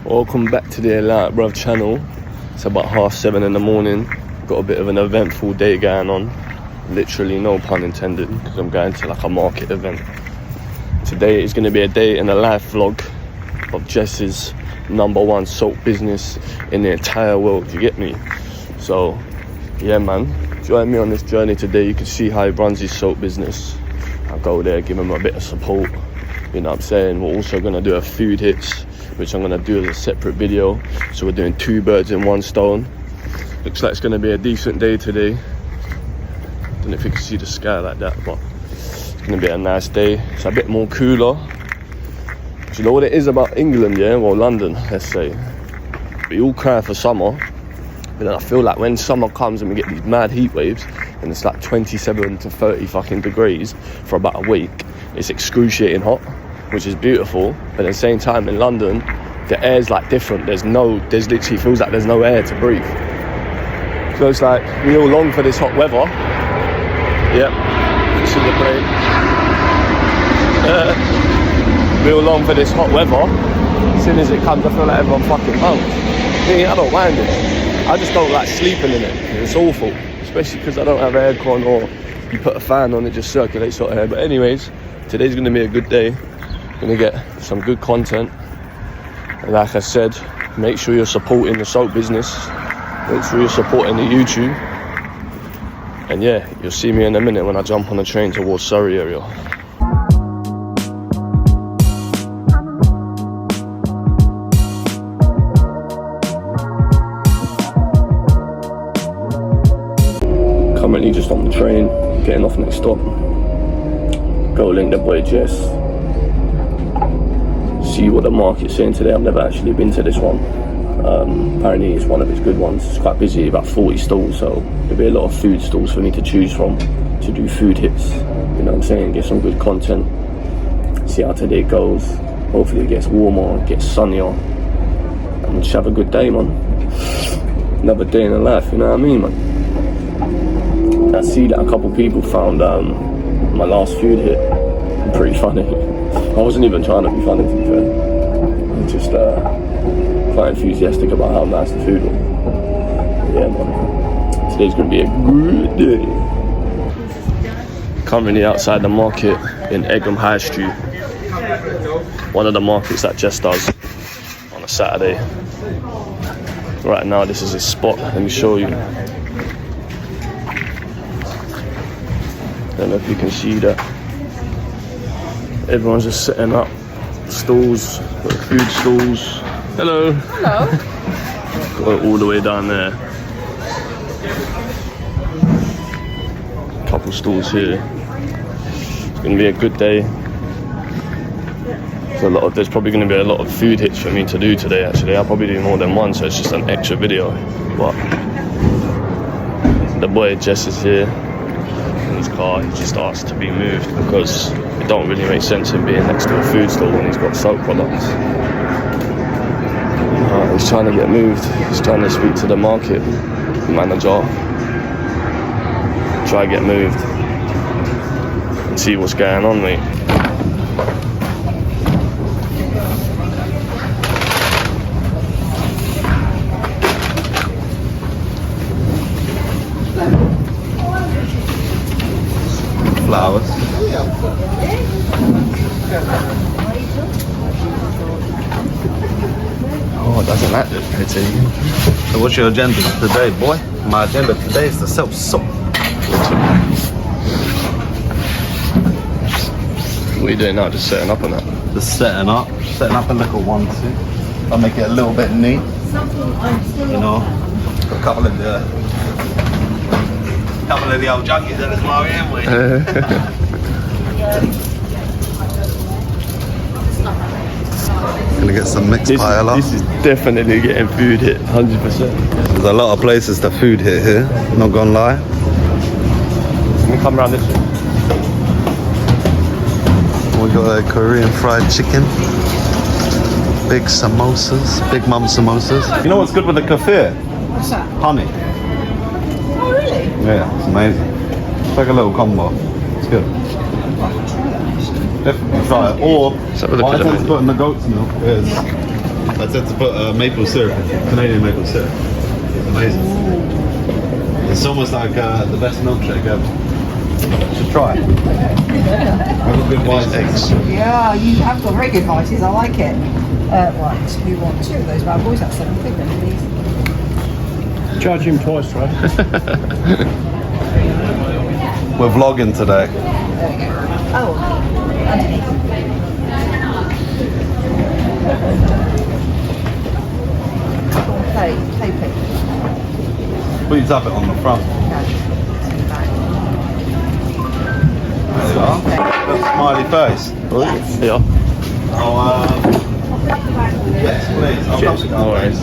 Welcome back to the Alert Bruv channel. It's about 7:30 in the morning. Got a bit of an eventful day going on. Literally, no pun intended, because I'm going to like a market event. Today is going to be a day in a life vlog of Jess's #1 soap business in the entire world, you get me? So, yeah man, join me on this journey today. You can see how he runs his soap business. I'll go there, give him a bit of support. You know what I'm saying? We're also going to do a food hits, which I'm going to do as a separate video. So we're doing 2 birds in 1 stone. Looks like it's going to be a decent day today. Don't know if you can see the sky like that, but it's going to be a nice day. It's a bit more cooler. Do you know what it is about England, yeah? Well, London, let's say. We all cry for summer. But then I feel like when summer comes and we get these mad heat waves, and it's like 27 to 30 fucking degrees for about a week, it's excruciating hot, which is beautiful. But at the same time in London, the air's like different. There's literally feels like there's no air to breathe. So it's like we all long for this hot weather. Yep, you see the plane. We all long for this hot weather. As soon as it comes, I feel like everyone fucking moans. I don't mind it. I just don't like sleeping in it. It's awful, especially because I don't have aircon, or you put a fan on, it just circulates hot air. But anyways, today's going to be a good day. Going to get some good content. And like I said, make sure you're supporting the soap business. Make sure you're supporting the YouTube. And yeah, you'll see me in a minute when I jump on the train towards Surrey area. Currently just on the train, getting off next stop. Go link the boy Jess. See what the market's saying today. I've never actually been to this one. Apparently it's one of its good ones. It's quite busy, about 40 stalls, so there'll be a lot of food stalls for me to choose from to do food hits. You know what I'm saying? Get some good content. See how today goes. Hopefully it gets warmer, it gets sunnier, and just have a good day, man. Another day in the life, you know what I mean, man? I see that a couple people found my last food hit pretty funny. I wasn't even trying to be funny, to be fair. I'm just quite enthusiastic about how nice the food was. Yeah, man. Today's gonna be a good day. Currently outside the market in Egham High Street. One of the markets that Jess does on a Saturday. Right now, this is his spot. Let me show you. Don't know if you can see that. Everyone's just setting up stalls, food stalls. Hello. Hello. Go all the way down there. Couple stalls here. It's gonna be a good day. There's probably gonna be a lot of food hits for me to do today. Actually, I'll probably do more than one, so it's just an extra video. But the boy Jess is here. His car, he just asked to be moved because it don't really make sense him being next to a food store when he's got soap products. He's trying to get moved. He's trying to speak to the market manager, try to get moved and see what's going on, mate. Flowers. Oh, doesn't that look pretty? So what's your agenda today, boy? My agenda today is to sell soap. What are you doing now? Just setting up on that? Just setting up a little 1-2. I'll make it a little bit neat. You know, got a couple of the old junkies in this market, haven't we? Gonna get some mixed paella. This is definitely getting food hit, 100%. There's a lot of places to food hit here, not gonna lie. Let me come around this way. We got a Korean fried chicken, big samosas, big mum samosas. You know what's good with the kefir? What's that? Honey. Oh, really? Yeah, it's amazing. It's like a little combo. It's good. Definitely try it. Or So with the what I tend to pillow. put in the goat's milk is I said to put maple syrup, Canadian maple syrup. It's amazing. It's almost like the best milkshake ever. You should try it. Have a good white eggs. Yeah, you have got very good vices. I like it. Right, we want 2 of those bad boys. That's £7 then, please. Charge him twice, right? We're vlogging today. There we go. Oh, underneath. Play pick. Please tap it on the front. Okay. In the back. There you are. Got a smiley face. Yeah. Oh, yes, please. I'll Cheers. No worries.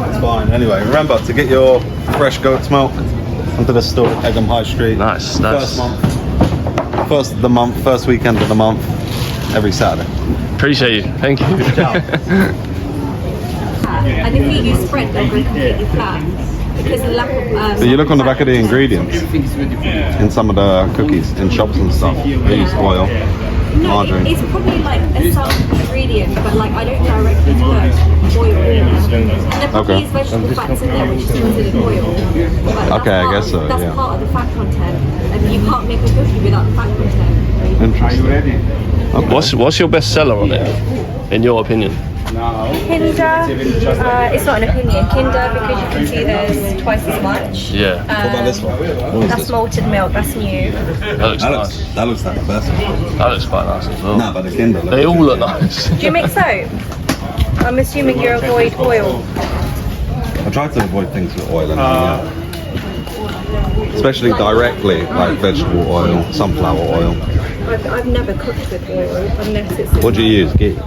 It's fine. Anyway, remember to get your fresh goat's milk onto the store at Egham High Street. Nice. First month. First of the month, first weekend of the month, every Saturday. Appreciate you. Thank you. And if you use spread, they'll go completely flat because the lack of. So you look on the back of the ingredients in some of the cookies in shops and stuff. They use oil, No, margarine. it's probably like a some ingredient, but like I don't directly put oil in there. And there probably Okay. is vegetable fats in there, which is considered oil. But that's Okay, I guess so, That's yeah. part of the fat content, and you can't make a cookie without the fat content. Interesting. What's your best seller on it, in your opinion? Kinder, it's not an opinion. Kinder, because you can see there's twice as much. Yeah. What about this one? What is That's this? malted milk. That's new. That looks nice. That looks like the best one. That looks quite nice as well. Nah, but the Kinder. They all look nice. Do you make soap? I'm assuming you avoid oil. I try to avoid things with oil, especially directly, like vegetable oil, sunflower oil. I've never cooked with oil unless it's. What do you use? Ghee?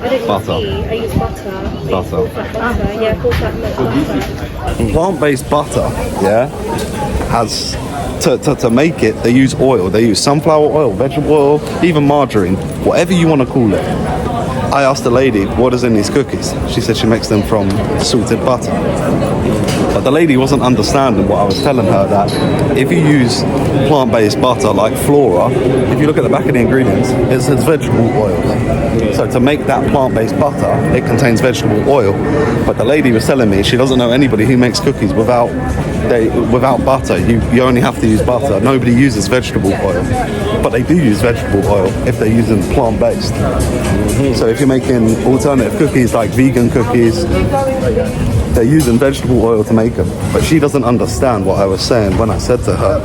I don't Butter. use ghee. I use butter. Butter. Butter. Yeah, full fat milk butter. Plant-based butter, yeah, has to make it. They use oil. They use sunflower oil, vegetable oil, even margarine, whatever you want to call it. I asked the lady, what is in these cookies? She said she makes them from salted butter. But the lady wasn't understanding what I was telling her, that if you use plant-based butter like Flora, if you look at the back of the ingredients, it says vegetable oil. So to make that plant-based butter, it contains vegetable oil. But the lady was telling me she doesn't know anybody who makes cookies without butter. You only have to use butter. Nobody uses vegetable oil. But they do use vegetable oil if they're using plant-based. So if you're making alternative cookies like vegan cookies, they're using vegetable oil to make them. But she doesn't understand what I was saying when I said to her,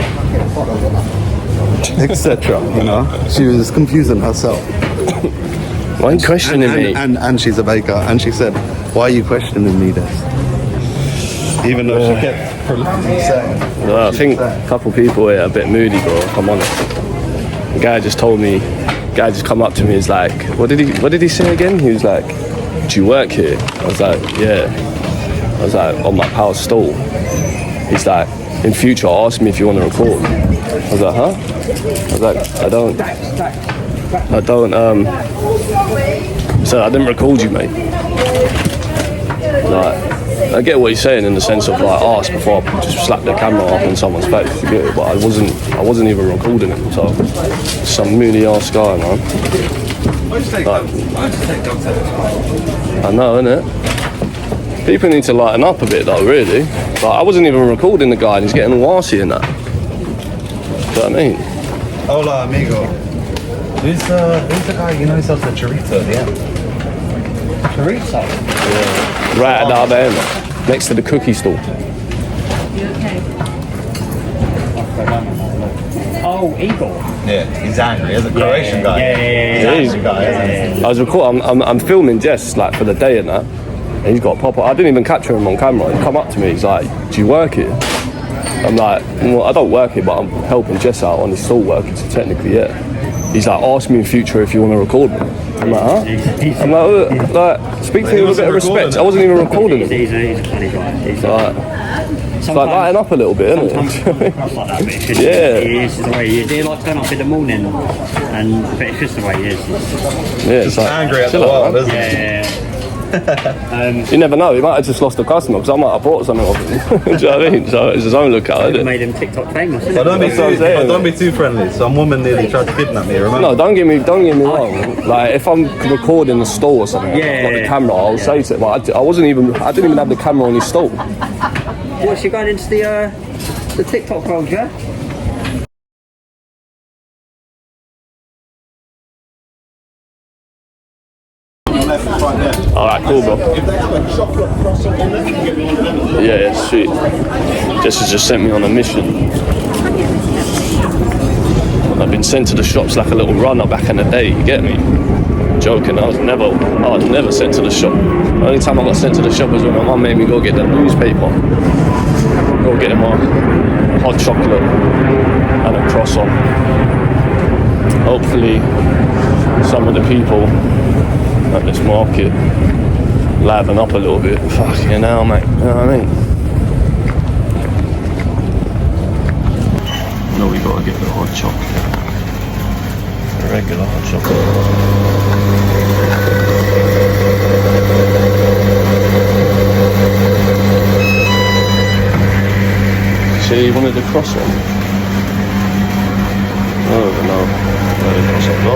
etc. You know, she was confusing herself. Why are you questioning me? And she's a baker, and she said, "Why are you questioning me this?" Even though she kept saying. Well, I think a couple people are a bit moody, bro. If I'm honest. The guy just told me. Guy just come up to me. He's like, "What did he say again?" He was like, "Do you work here?" I was like, "Yeah." I was like, "On my pal's stall." He's like, "In future, ask me if you want to record." I was like, "Huh?" I was like, I don't. So I didn't record you, mate. Like, I get what you're saying in the sense of like ask before I just slap the camera off in someone's face. You get it? But I wasn't even recording it. So some moody ass guy, man. Like, I know, innit? People need to lighten up a bit though, really. Like, I wasn't even recording the guy and he's getting all arsey in that. Do you know what I mean? Hola, amigo. Who's the guy, you know, who sells the chorizo at the end? Chorizo. Right at the other end, next to the cookie stall. Oh, Igor. Yeah, he's angry. He's a Croatian guy. Yeah. He's an angry guy, isn't he? I was I'm filming Jess like for the day and that. And he's got a pop-up. I didn't even capture him on camera. He come up to me. He's like, "Do you work here?" I'm like, "Well, I don't work here, but I'm helping Jess out on his stall work. So technically, yeah." He's like, "Ask me in future if you want to record me." I'm like, "Huh?" I'm like, speak to me with a bit of respect. I wasn't even recording him. He's a funny guy. He's It's like lighten up a little bit, isn't sometimes it? like that, but it's just Yeah. he is the way he is. He like turn up in the morning, but it's just the way he is. Yeah, it's like Angry at the chill out, world, man. isn't he? Yeah. You never know, he might have just lost a customer because I might have bought something off him. Do you know what I mean? So it's his own lookout, isn't it? Made him TikTok famous. But don't be That's what I'm too, saying. but don't be too friendly. Some woman nearly tried to kidnap me. Remember? No, don't get me wrong. Like if I'm recording a stall or something, Yeah, I've got the yeah, camera, I'll say to him. But I didn't even have the camera on his stall. What's you going into the TikTok world, yeah? Alright, cool, bro. Yeah, sweet. Jess has just sent me on a mission. I've been sent to the shops like a little runner back in the day, you get me? Joking, I was never sent to the shop. The only time I got sent to the shop was when my mum made me go get the newspaper. Go get him a hot chocolate and a croissant. Hopefully some of the people at this market liven up a little bit. Fucking hell, mate. You know what I mean? No, we gotta get the hot chocolate. The regular hot chocolate. So you wanted the croissant? Oh no, the croissant. No.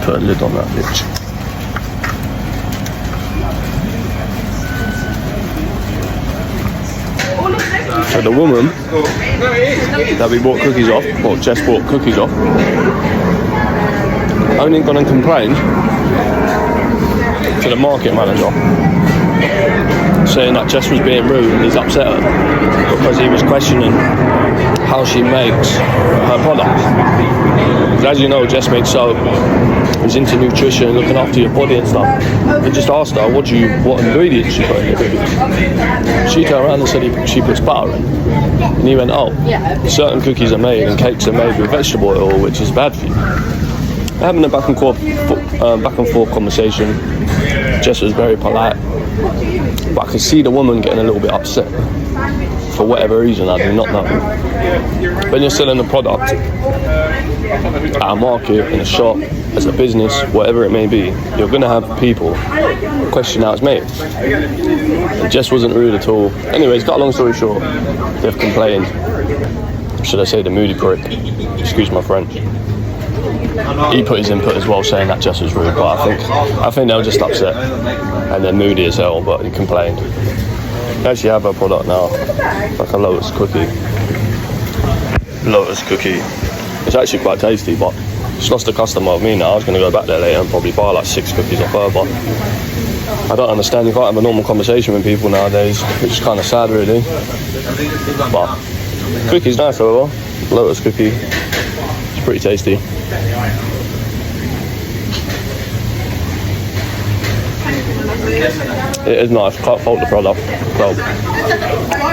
Put a lid on that bitch. So the woman that we bought cookies off, or Jess bought cookies off, only gone and complained to the market manager, saying that Jess was being rude and he's upset her because he was questioning how she makes her products. As you know, Jess makes soap, is into nutrition, looking after your body and stuff. I just asked her what ingredients she put in it. She turned around and said she puts butter in. And he went, oh, certain cookies are made and cakes are made with vegetable oil, which is bad for you. Having a back and forth conversation. Jess was very polite, but I could see the woman getting a little bit upset for whatever reason. I do not know. When you're selling a product at a market, in a shop, as a business, whatever it may be, you're going to have people question how it's made. And Jess wasn't rude at all. Anyways, cut a long story short, they've complained. Should I say the moody prick? Excuse my French. He put his input as well, saying that Jess was rude, but I think they were just upset and they're moody as hell. But he complained. I actually have a product now, like a Lotus cookie. It's actually quite tasty, but she's lost a customer of me now. I was going to go back there later and probably buy like 6 cookies off her, but I don't understand. You can't have a normal conversation with people nowadays, which is kind of sad, really. But cookie's nice, however. Lotus cookie, it's pretty tasty. It is nice, can't fault the product. So,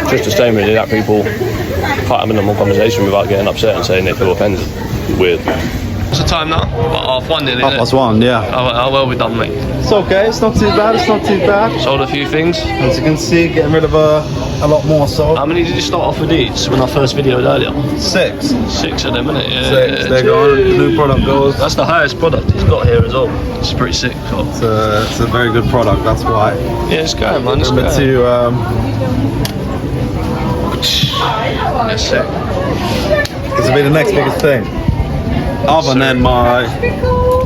just the same really, that people can't have a normal conversation without getting upset and saying they feel offended. Weird. What's the time now? About 1:30 nearly. 1:30, yeah. How well we done, mate? It's okay, it's not too bad, Sold a few things. As you can see, getting rid of a lot more sold. How many did you start off with these when I first videoed earlier? 6. 6 of them, innit? Yeah. 6, they're gone, the new product goes. That's the highest product he's got here as well. It's pretty sick. So. It's a very good product, that's why. Yeah, it's going, man. It's Remember going. to, That's sick. this will be the next biggest thing. Other than my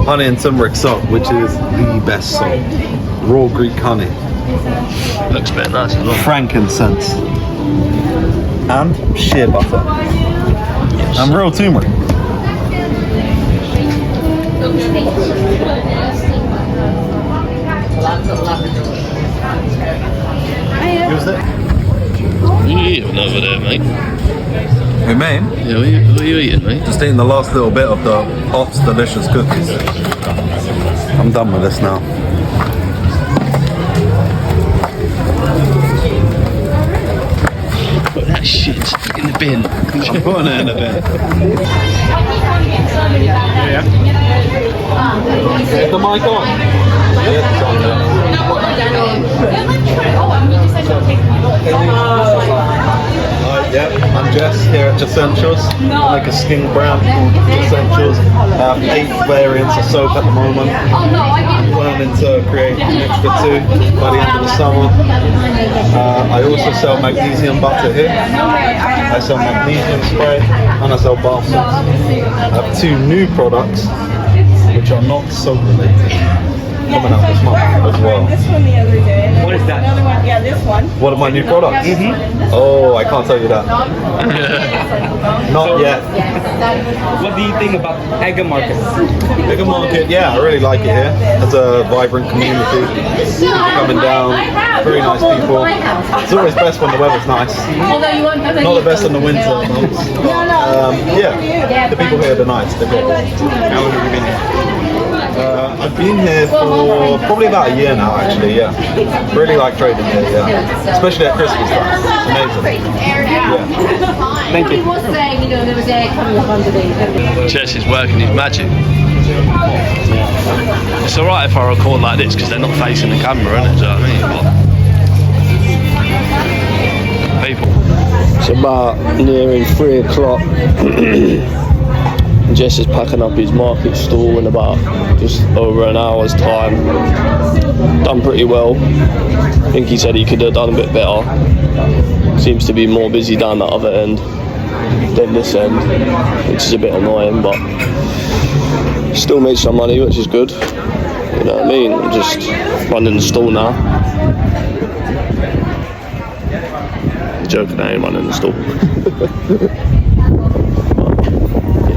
honey and turmeric soap, which is the best soap. Raw Greek honey. Looks a bit nice as well. Frankincense. And shea butter. Yes. And real turmeric. Use it. What are you eating over there, mate? Hey man, Yeah, what are you eating, mate? just eating the last little bit of the Pop's delicious cookies. I'm done with this now. Put that shit in the bin. I'm putting it in a bin. Yeah. The mic on? Yeah, it's on there. Jess here at Essentials. I make a skin brand called Essentials. I have 8 variants of soap at the moment. I'm planning to create an extra 2 by the end of the summer. I also sell magnesium butter here. I sell magnesium spray and I sell bath salts. I have 2 new products which are not soap related coming out this month as well. This one the other day. What is that? Another one, yeah, this one. What are my new products? Oh, I can't tell you that. Not yet. What do you think about Egg Market? Bigger market, yeah, I really like it here. It's a vibrant community. People coming down, very nice people. It's always best when the weather's nice. Not the best in the winter months. Yeah, the people here are nice. They're great. How long have you been here? I've been here for probably about a year now, actually. Yeah, really like trading here. Yeah, especially at Christmas time. It's amazing. Yeah. Thank you. Jess is working his magic. It's alright if I record like this because they're not facing the camera, innit? Do you know what I mean? But people. It's about nearing 3 o'clock. Jess is packing up his market stall in about just over an hour's time. Done pretty well. I think he said he could have done a bit better. Seems to be more busy down the other end than this end, which is a bit annoying, but still made some money, which is good. You know what I mean? I'm just running the stall now. Joking, I ain't running the stall.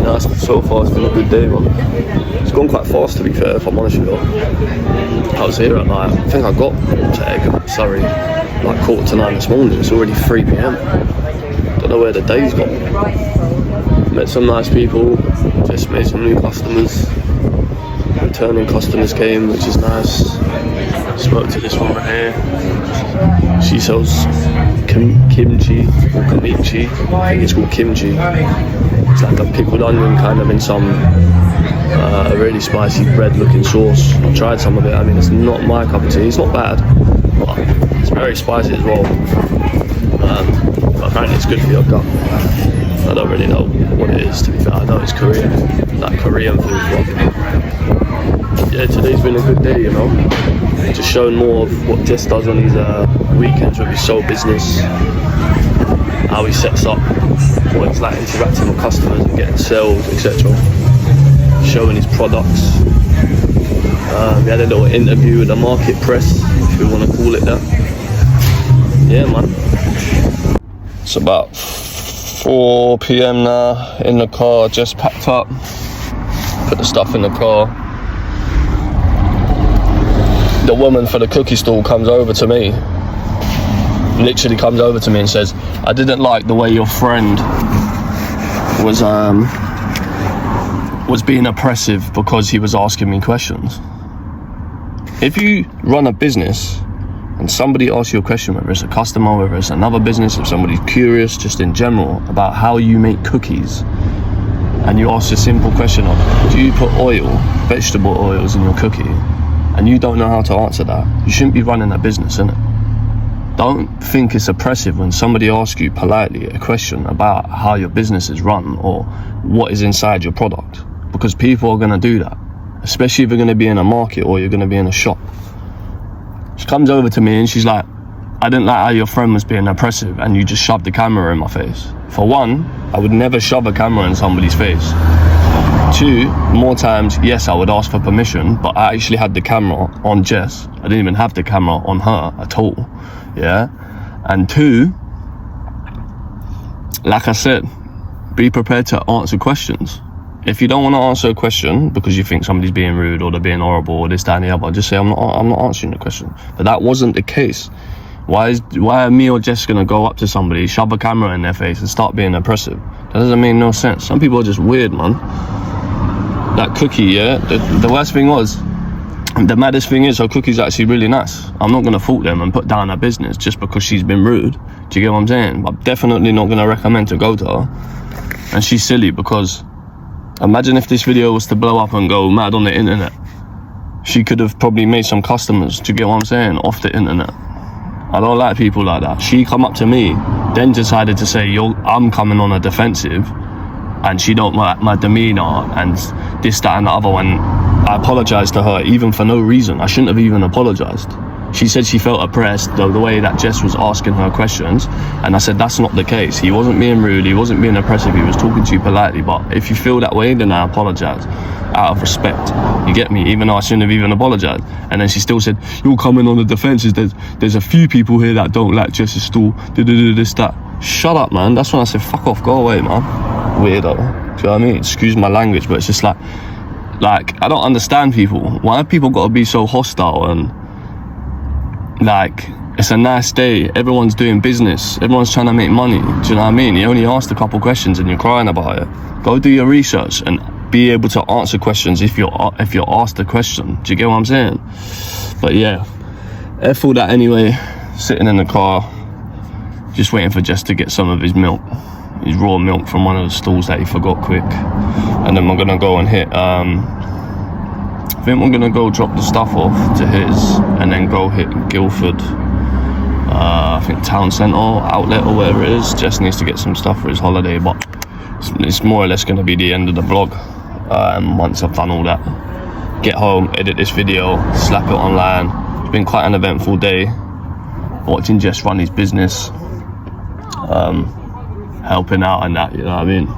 No, so far it's been a good day, man. It's gone quite fast, to be fair, if I'm honest with you. I was here at night. I think I got to Egg, sorry, like 9:15 this morning. It's already 3 p.m. Don't know where the day's gone. Met some nice people, just made some new customers. Returning customers came, which is nice. Spoke to this one right here. She sells kimchi or kimchi. I think it's called kimchi. It's like a pickled onion kind of in some really spicy bread looking sauce. I tried some of it. I mean, it's not my cup of tea. It's not bad, but it's very spicy as well. But apparently it's good for your gut. I don't really know what it is, to be fair. I know it's Korean, like Korean food, but yeah, today's been a good day, you know. Just showing more of what Jess does on his weekends with his soul business, how he sets up, what it's like interacting with customers and getting sales, etc. Showing his products. We had a little interview with the market press, if you want to call it that. Yeah, man. It's about 4 p.m. now, in the car, just packed up, put the stuff in the car. The woman for the cookie stall comes over to me, literally comes over to me and says, I didn't like the way your friend was being oppressive because he was asking me questions. If you run a business and somebody asks you a question, whether it's a customer, whether it's another business, if somebody's curious just in general about how you make cookies, and you ask a simple question of, do you put oil, vegetable oils in your cookie, and you don't know how to answer that, you shouldn't be running a business, innit? Don't think it's oppressive when somebody asks you politely a question about how your business is run or what is inside your product, because people are going to do that, especially if you're going to be in a market or you're going to be in a shop. She comes over to me and she's like, I didn't like how your friend was being oppressive and you just shoved the camera in my face. For one, I would never shove a camera in somebody's face. 2, more times, yes, I would ask for permission, but I actually had the camera on Jess. I didn't even have the camera on her at all, yeah? And 2, like I said, be prepared to answer questions. If you don't want to answer a question because you think somebody's being rude or they're being horrible or this, that and the other, just say, I'm not answering the question. But that wasn't the case. Why are me or Jess gonna go up to somebody, shove a camera in their face and start being oppressive? That doesn't make no sense. Some people are just weird, man. That cookie, yeah, the worst thing was, the maddest thing is her cookie's actually really nice. I'm not gonna fault them and put down her business just because she's been rude. Do you get what I'm saying? I'm definitely not gonna recommend to go to her. And she's silly because imagine if this video was to blow up and go mad on the internet. She could have probably made some customers, do you get what I'm saying, off the internet. I don't like people like that. She come up to me, then decided to say, I'm coming on a defensive, and she don't like my demeanor and this, that, and the other one. I apologized to her even for no reason. I shouldn't have even apologized. She said she felt oppressed the way that Jess was asking her questions, and I said that's not the case. He wasn't being rude, he wasn't being oppressive, he was talking to you politely. But if you feel that way, then I apologize out of respect. You get me? Even though I shouldn't have even apologized. And then she still said, you're coming on the defenses. There's a few people here that don't like Jess's stool. This, that. Shut up, man. That's when I said, fuck off, go away, man. Weirdo. Do you know what I mean? Excuse my language, but it's just like I don't understand people. Why have people got to be so hostile? And like, it's a nice day, everyone's doing business, everyone's trying to make money. Do you know what I mean? You only asked a couple questions and you're crying about it. Go do your research and be able to answer questions if you're asked a question. Do you get what I'm saying? But yeah, F all that anyway. Sitting in the car, just waiting for Jess to get some of his milk, his raw milk from one of the stalls that he forgot quick. And then we're gonna go and hit I think we're gonna go drop the stuff off to his and then go hit Guildford, I think town centre outlet or whatever it is. Jess needs to get some stuff for his holiday, but it's more or less gonna be the end of the vlog. Once I've done all that, get home, edit this video, slap it online. It's been quite an eventful day watching Jess run his business, helping out and that, you know what I mean?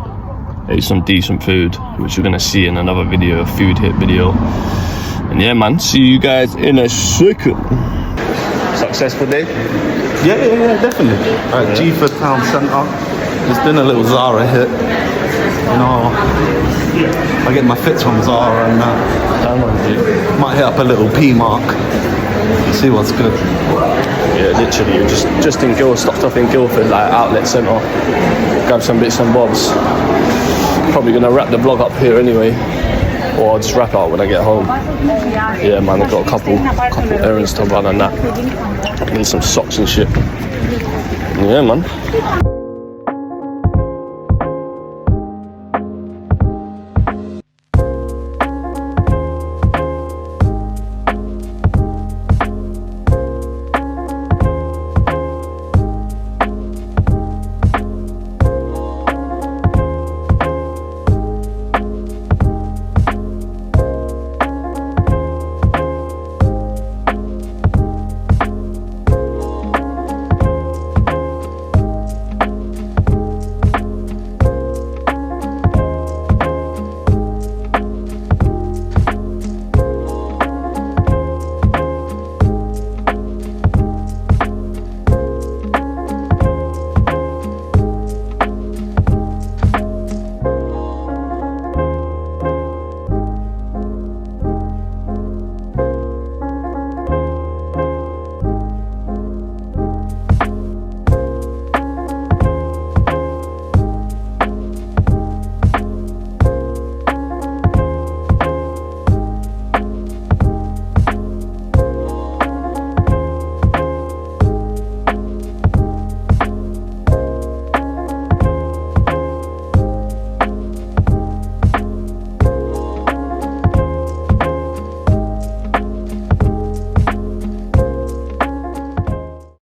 Ate some decent food, which you're gonna see in another video, a food hit video. And yeah, man, see you guys in a second. Successful day? Yeah, definitely. At G4 Town Centre, just doing a little Zara hit. You know, I get my fits from Zara and that. Might hit up a little P Mark, see what's good. Yeah, literally, just in Guildford, stopped off in Guildford, like outlet centre, grab some bits and bobs. Probably gonna wrap the vlog up here anyway, or I'll just wrap it up when I get home. Yeah, man, I've got a couple errands to run and that. Need some socks and shit. Yeah, man.